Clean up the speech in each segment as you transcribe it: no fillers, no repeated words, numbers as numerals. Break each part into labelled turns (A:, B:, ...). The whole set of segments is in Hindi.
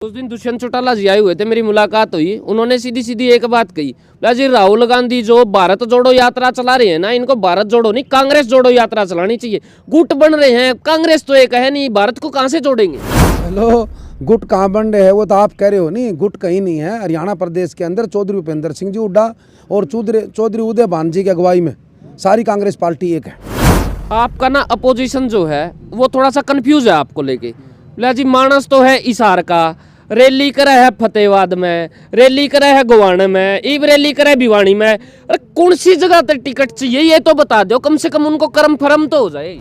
A: उस दिन दुष्यंत चौटाला जी आए हुए थे, मेरी मुलाकात हुई। उन्होंने सीधी सीधी एक बात कही, बोला जी राहुल गांधी जो भारत जोड़ो यात्रा चला रहे हैं ना, इनको भारत जोड़ो नहीं कांग्रेस जोड़ो यात्रा चलानी चाहिए। गुट बन रहे हैं, कांग्रेस तो एक है नहीं, भारत को कहाँ से जोड़ेंगे।
B: हेलो, गुट कहाँ बन रहे हैं वो तो आप कह रहे हो, नहीं गुट कहीं नहीं है। हरियाणा प्रदेश के अंदर चौधरी भूपेंद्र सिंह जी हुड्डा और चौधरी उदय भान जी की अगुवाई में सारी कांग्रेस पार्टी एक है।
A: आपका ना अपोजिशन जो है वो थोड़ा सा कंफ्यूज है आपको लेके। बोला जी मानस तो है इसार का, रैली करे है फतेहबाद में, रैली करे है गोवाना में, ईब रैली करे भिवानी में। अरे कौन सी जगह तक टिकट चाहिए ये तो बता दो, कम से कम उनको कर्म फरम तो हो जाए।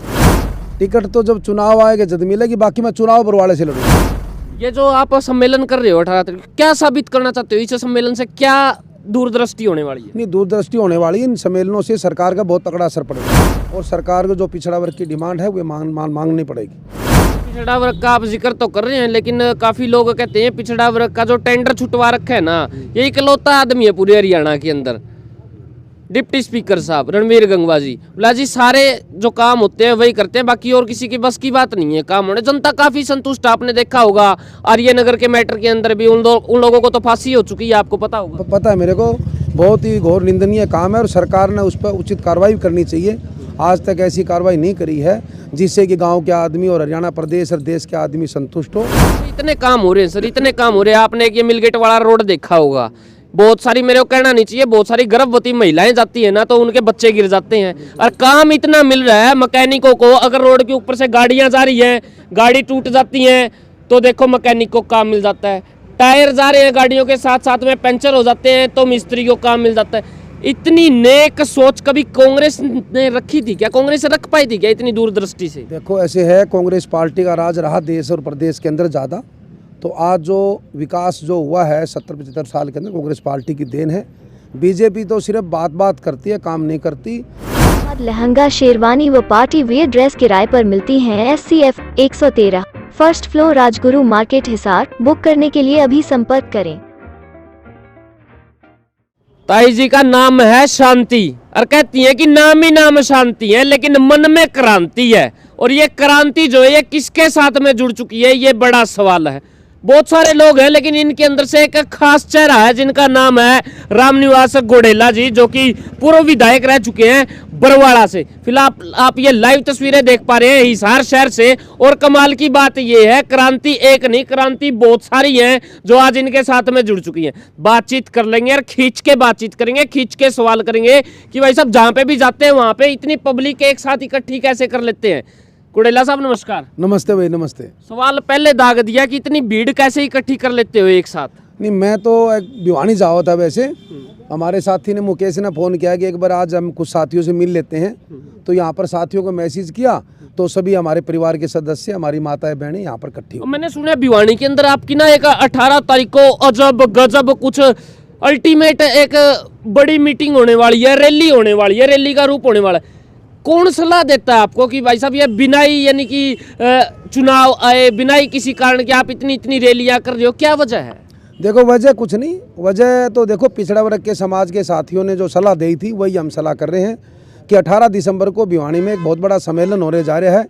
B: टिकट तो जब चुनाव आएगा जब मिलेगी, बाकी मैं चुनाव बरवाड़े से लड़ूंगा।
A: ये जो आप सम्मेलन कर रहे हो 18 तारीख, क्या साबित करना चाहते हो? इस सम्मेलन से क्या दूरदृष्टि होने वाली है?
B: नहीं, दूरदृष्टि होने वाली है। इन सम्मेलनों से सरकार का बहुत तगड़ा असर पड़ेगा और सरकार को जो पिछड़ा वर्ग की डिमांड है वो मांगनी पड़ेगी।
A: पिछड़ा वर्ग का आप जिक्र तो कर रहे हैं, लेकिन काफी लोग कहते हैं पिछड़ा वर्ग का जो टेंडर छुटवा रखा है ना, ये इकलौता आदमी है पूरे हरियाणा के अंदर, डिप्टी स्पीकर साहब रणवीर गंगवा जी। बोला जी सारे जो काम होते हैं वही करते हैं, बाकी और किसी की बस की बात नहीं है काम होने। जनता काफी संतुष्ट, आपने देखा होगा आर्य नगर के मैटर के अंदर भी उन लोगों को तो फांसी हो चुकी है, आपको पता होगा।
B: पता है मेरे को, बहुत ही घोर निंदनीय काम है और सरकार ने उस पर उचित कार्रवाई करनी चाहिए। आज तक ऐसी कार्रवाई नहीं करी है जिससे कि गांव के आदमी और हरियाणा प्रदेश और देश के आदमी संतुष्ट हो।
A: इतने काम हो रहे हैं सर, इतने काम हो रहे हैं। आपने ये मिलगेट वाला रोड देखा होगा, बहुत सारी, मेरे को कहना नहीं चाहिए, बहुत सारी गर्भवती महिलाएं जाती है ना तो उनके बच्चे गिर जाते हैं। और काम इतना मिल रहा है मैकेनिकों को, अगर रोड के ऊपर से गाड़ियां जा रही हैं, गाड़ी टूट जाती हैं तो देखो मैकेनिक को काम मिल जाता है। टायर जा रहे हैं गाड़ियों के साथ साथ में, पंचर हो जाते हैं तो मिस्त्री को काम मिल जाता है। इतनी नेक सोच कभी कांग्रेस ने रखी थी क्या? कांग्रेस रख पाई थी क्या इतनी दूरदृष्टि से?
B: देखो ऐसे है, कांग्रेस पार्टी का राज रहा देश और प्रदेश के अंदर ज़्यादा, तो आज जो विकास जो हुआ है 70-75 साल के अंदर कांग्रेस पार्टी की देन है। बीजेपी तो सिर्फ बात करती है, काम नहीं करती।
C: लहंगा, शेरवानी व पार्टी वेयर ड्रेस किराए पर मिलती हैं। SCF 113 first floor, Rajguru market, Hisar. Book करने के लिए अभी संपर्क करें।
A: ताई जी का नाम है शांति, और कहती है कि नाम ही नाम शांति है, लेकिन मन में क्रांति है। और ये क्रांति जो है ये किसके साथ में जुड़ चुकी है, ये बड़ा सवाल है। बहुत सारे लोग हैं, लेकिन इनके अंदर से एक खास चेहरा है जिनका नाम है रामनिवास गोडेला जी, जो कि पूर्व विधायक रह चुके हैं बरवाड़ा से। फिलहाल आप ये लाइव तस्वीरें देख पा रहे हैं हिसार शहर से। और कमाल की बात ये है, क्रांति एक नहीं, क्रांति बहुत सारी है जो आज इनके साथ में जुड़ चुकी है। बातचीत कर लेंगे और खींच के बातचीत करेंगे, खींच के सवाल करेंगे कि भाई साहब जहाँ पे भी जाते हैं वहां पे इतनी पब्लिक एक साथ इकट्ठी कैसे कर लेते हैं। गोडेला साहब नमस्कार।
B: नमस्ते भाई, नमस्ते।
A: सवाल पहले दाग दिया कि इतनी भीड़ कैसे इकट्ठी कर लेते हो एक साथ?
B: नहीं, मैं तो एक भिवानी जा रहा था, वैसे हमारे साथी ने, मुकेश ने फ़ोन किया कि एक बार आज हम कुछ साथियों से मिल लेते हैं। तो यहाँ पर साथियों को मैसेज किया तो सभी हमारे परिवार के सदस्य, हमारी माताएं बहनें यहाँ पर इकट्ठी।
A: मैंने सुना भिवानी के अंदर आपकी ना एक 18 तारीख को अजब गजब कुछ अल्टीमेट एक बड़ी मीटिंग होने वाली है, रैली होने वाली है, रैली का रूप होने वाला है। कौन सलाह देता है आपको कि भाई साहब ये बिना ही यानी कि चुनाव आए, बिना ही किसी कारण के आप इतनी रैलियां कर रहे हो, क्या वजह है?
B: देखो वजह कुछ नहीं, वजह तो देखो पिछड़ा वर्ग के समाज के साथियों ने जो सलाह दी थी वही हम सलाह कर रहे हैं कि 18 दिसंबर को भिवानी में एक बहुत बड़ा सम्मेलन होने जा रहा है।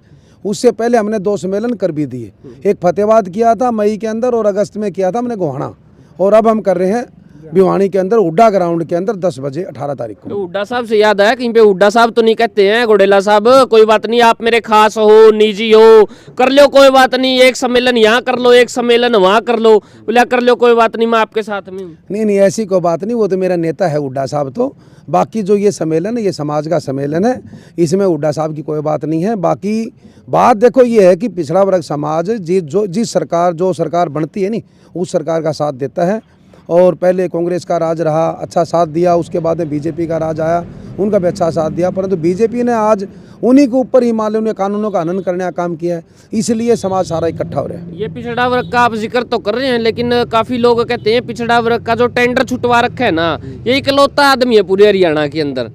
B: उससे पहले हमने 2 सम्मेलन कर भी दिए, एक फतेहबाद किया था मई के अंदर और अगस्त में किया था हमने गोहाना, और अब हम कर रहे हैं भिवानी के अंदर हुड्डा ग्राउंड के अंदर 10 बजे 18 तारीख को।
A: तो हुड्डा साहब से याद आया, कहीं पे हुड्डा साहब तो नहीं कहते हैं गोडेला साहब? कोई बात नहीं, आप मेरे खास हो, निजी हो, कर लो कोई बात नहीं, एक सम्मेलन यहाँ कर लो, एक सम्मेलन वहाँ कर लो, बोला कर लो कोई बात नहीं, मैं आपके साथ में हूँ।
B: नहीं, ऐसी कोई बात नहीं, वो तो मेरा नेता है हुड्डा साहब। तो बाकी जो ये सम्मेलन है ये समाज का सम्मेलन है, इसमें हुड्डा साहब की कोई बात नहीं है। बाकी बात देखो ये है कि पिछड़ा वर्ग समाज जिस सरकार बनती है नहीं, उस सरकार का साथ देता है। और पहले कांग्रेस का राज रहा, अच्छा साथ दिया, उसके बाद में बीजेपी का राज आया, उनका भी अच्छा साथ दिया, परंतु बीजेपी ने आज उन्हीं के ऊपर ही मान लो उन्हें कानूनों का हनन करने का काम किया है, इसलिए समाज सारा इकट्ठा हो रहा है।
A: ये पिछड़ा वर्ग का आप जिक्र तो कर रहे हैं, लेकिन काफी लोग कहते हैं पिछड़ा वर्ग का जो टेंडर छुटवा रखा है ना, ये इकलौता आदमी है पूरे हरियाणा के अंदर,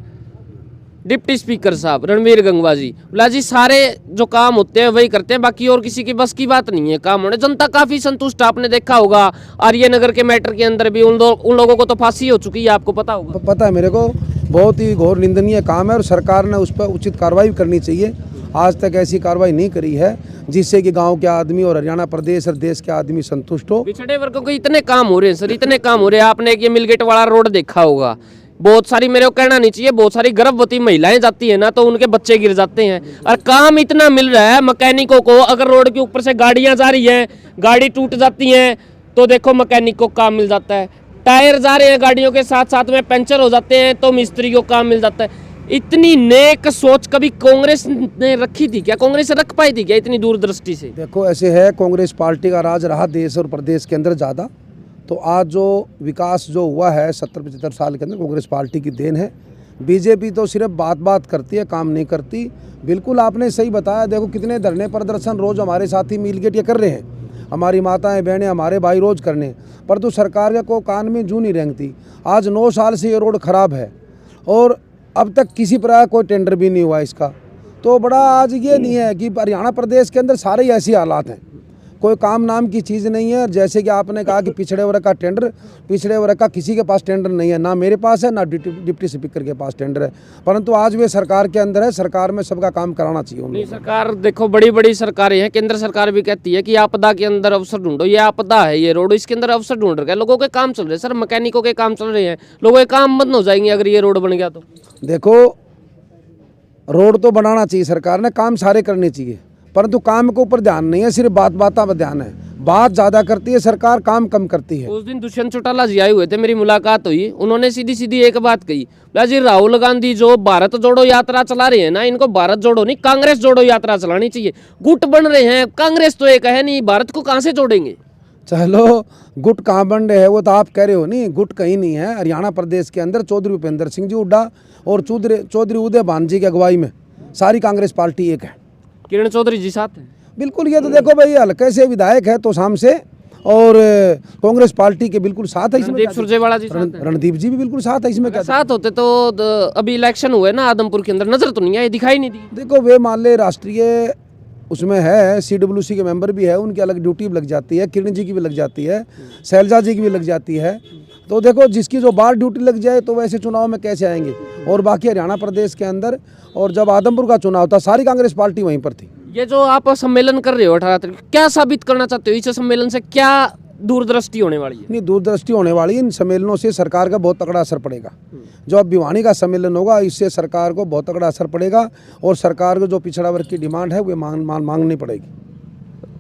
A: डिप्टी स्पीकर साहब रणवीर गंगवा जी। बोला जी सारे जो काम होते हैं वही करते हैं, बाकी और किसी की बस की बात नहीं है काम होने। जनता काफी संतुष्ट, आपने देखा होगा आर्य नगर के मैटर के अंदर भी उन लोगों को तो फांसी हो चुकी है, आपको पता होगा।
B: पता है मेरे को, बहुत ही घोर निंदनीय काम है और सरकार ने उस पर उचित कार्रवाई करनी चाहिए। आज तक ऐसी कार्रवाई नहीं करी है जिससे कि गांव के आदमी और हरियाणा प्रदेश और देश के आदमी संतुष्ट हो।
A: पिछड़े वर्गों के इतने काम हो रहे हैं सर, इतने काम हो रहे हैं। आपने एक ये मिलगेट वाला रोड देखा होगा, बहुत सारी, मेरे को कहना नहीं चाहिए, बहुत सारी गर्भवती महिलाएं जाती है ना तो उनके बच्चे गिर जाते हैं। और काम इतना मिल रहा है मैकेनिकों को, अगर रोड के ऊपर से गाड़ियां जा रही हैं, गाड़ी टूट जाती है तो देखो मैकेनिक को काम मिल जाता है। टायर जा रहे हैं गाड़ियों के साथ साथ में, पंचर हो जाते हैं तो मिस्त्री को काम मिल जाता है। इतनी नेक सोच कभी कांग्रेस ने रखी थी क्या? कांग्रेस रख पाई थी क्या इतनी दूरदृष्टि से?
B: देखो ऐसे है, कांग्रेस पार्टी का राज रहा देश और प्रदेश के अंदर ज़्यादा, तो आज जो विकास जो हुआ है 70-75 साल के अंदर कांग्रेस पार्टी की देन है। बीजेपी तो सिर्फ बात परती है, काम नहीं करती। बिल्कुल आपने सही बताया, देखो कितने धरने प्रदर्शन रोज़ हमारे साथी मिलगेट ये कर रहे हैं, हमारी माताएं बहनें हमारे भाई रोज़ करने, पर तो सरकार को कान में जू नहीं रेंगती। आज 9 साल से ये रोड ख़राब है और अब तक किसी प्रकार कोई टेंडर भी नहीं हुआ इसका। तो बड़ा आज ये नहीं है कि हरियाणा प्रदेश के अंदर सारे ऐसे हालात हैं, कोई काम नाम की चीज़ नहीं है। जैसे कि आपने कहा कि पिछड़े वर्ग का टेंडर, पिछड़े वर्ग का किसी के पास टेंडर नहीं है, ना मेरे पास है ना डिप्टी स्पीकर के पास टेंडर है, परंतु आज वे सरकार के अंदर है, सरकार में सबका काम कराना चाहिए।
A: नहीं, सरकार देखो बड़ी बड़ी सरकारें हैं, केंद्र सरकार भी कहती है कि आपदा के अंदर अवसर ढूंढो। ये आपदा है ये रोड, इसके अंदर अवसर ढूंढ रहे हैं, लोगों के काम चल रहे हैं सर, मैकेनिकों के काम चल रहे हैं, लोगों के काम बंद हो जाएंगे अगर ये रोड बन गया तो।
B: देखो रोड तो बनाना चाहिए सरकार ने, काम सारे करने चाहिए, परंतु काम के ऊपर ध्यान नहीं है, सिर्फ बात पर ध्यान है। बात ज़्यादा करती है सरकार, काम कम करती है।
A: उस दिन दुष्यंत चौटाला जी आए हुए थे, मेरी मुलाकात हुई, उन्होंने सीधी सीधी एक बात कही, बोला जी राहुल गांधी जो भारत जोड़ो यात्रा चला रहे हैं ना, इनको भारत जोड़ो नहीं कांग्रेस जोड़ो यात्रा चलानी चाहिए। गुट बन रहे हैं, कांग्रेस तो एक है नहीं, भारत को कहाँ से जोड़ेंगे?
B: चलो गुट कहाँ बन रहे हैं वो तो आप कह रहे हो, नहीं गुट कहीं नहीं है। हरियाणा प्रदेश के अंदर चौधरी भूपेंद्र सिंह जी हुड्डा और चौधरी उदय भान जी की अगुवाई में सारी कांग्रेस पार्टी एक है।
A: किरण चौधरी जी साथ हैं।
B: बिल्कुल, ये तो देखो भाई हल्के से विधायक है तो शाम से, और कांग्रेस पार्टी के बिल्कुल साथ है इसमें।
A: रणदीप सुरजेवाला जी साथ हैं।
B: रणदीप जी भी बिल्कुल साथ है इसमें। क्या
A: साथ होते तो अभी इलेक्शन हुए ना आदमपुर के अंदर, नजर तो नहीं आई, दिखाई नहीं दी।
B: देखो वे मान ले राष्ट्रीय उसमें है, CWC के मेंबर भी है, उनकी अलग ड्यूटी भी लग जाती है, किरण जी की भी लग जाती है, शैलजा जी की भी लग जाती है। तो देखो जिसकी जो बार ड्यूटी लग जाए तो वैसे चुनाव में कैसे आएंगे। और बाकी हरियाणा प्रदेश के अंदर और जब आदमपुर का चुनाव था सारी कांग्रेस पार्टी वहीं पर थी।
A: ये जो आप सम्मेलन कर रहे हो 18 तारीख, क्या साबित करना चाहते हो? इस सम्मेलन से क्या दूरदृष्टि होने वाली है?
B: नहीं, दूरदृष्टि होने वाली, इन सम्मेलनों से सरकार का बहुत तगड़ा असर पड़ेगा। जो अब भिवानी का सम्मेलन होगा इससे सरकार को बहुत तगड़ा असर पड़ेगा और सरकार को जो पिछड़ा वर्ग की डिमांड है वो मांगनी पड़ेगी।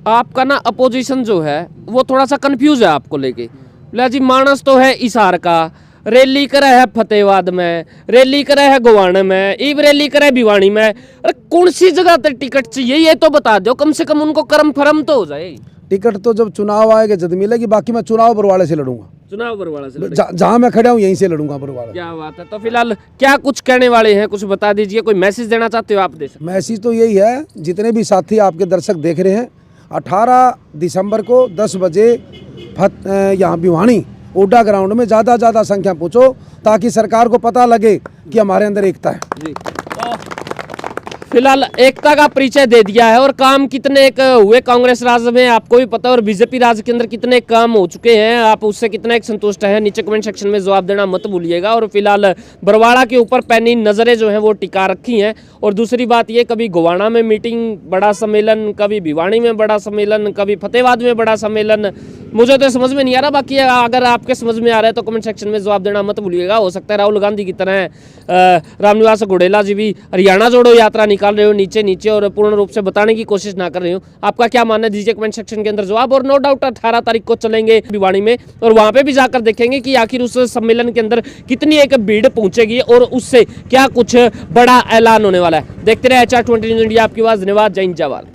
A: आपका ना अपोजिशन जो है वो थोड़ा सा कंफ्यूज है आपको लेके। बोला जी मानस तो है इसार का, रैली करे है फतेहबाद में, रैली करे है गोवाना में, इब रैली करे भिवानी में। अरे कौन सी जगह तक टिकट चाहिए ये तो बता दो, कम से कम उनको कर्म फरम तो हो जाए।
B: टिकट तो जब चुनाव आएगा जब मिलेगी, बाकी मैं चुनाव बरवाड़े से लड़ूंगा।
A: चुनाव बरवाड़ा से
B: जहाँ मैं खड़ा हूँ यहीं से लड़ूंगा बरवाड़ा।
A: क्या बात है। तो फिलहाल क्या कुछ कहने वाले हैं, कुछ बता दीजिए, कोई मैसेज देना चाहते हो आप? दे सकते।
B: मैसेज तो यही है, जितने भी साथी आपके दर्शक देख रहे हैं, 18 दिसंबर को 10 बजे यहाँ भिवानी ओडा ग्राउंड में ज़्यादा संख्या पहुँचो ताकि सरकार को पता लगे कि हमारे अंदर एकता है।
A: जी, तो फिलहाल एकता का परिचय दे दिया है और काम कितने एक हुए कांग्रेस राज में आपको भी पता है, और बीजेपी राज के अंदर कितने काम हो चुके हैं, आप उससे कितना एक संतुष्ट है, नीचे कमेंट सेक्शन में जवाब देना मत भूलिएगा। और फिलहाल बरवाड़ा के ऊपर पैनी नजरें जो हैं वो टिका रखी हैं। और दूसरी बात ये, कभी गोवाना में मीटिंग बड़ा सम्मेलन, कभी भिवानी में बड़ा सम्मेलन, कभी फतेहबाद में बड़ा सम्मेलन, मुझे तो समझ में नहीं आ रहा। बाकी अगर आपके समझ में आ रहा है तो कमेंट सेक्शन में जवाब देना मत भूलिएगा। हो सकता है राहुल गांधी की तरह रामनिवास घोडेला जी भी हरियाणा जोड़ो यात्रा निकाल रहे हो नीचे और पूर्ण रूप से बताने की कोशिश ना कर रहे हो। आपका क्या मानना है दीजिए कमेंट सेक्शन के अंदर जवाब। और नो डाउट 18 तारीख को चलेंगे भिवानी में और वहां पे भी जाकर देखेंगे कि आखिर उस सम्मेलन के अंदर कितनी एक भीड़ पहुंचेगी और उससे क्या कुछ बड़ा ऐलान होने वाला है। देखते रहे HR 20 न्यूज़ इंडिया, आपकी आवाज। धन्यवाद। जय हिंद, जय भारत।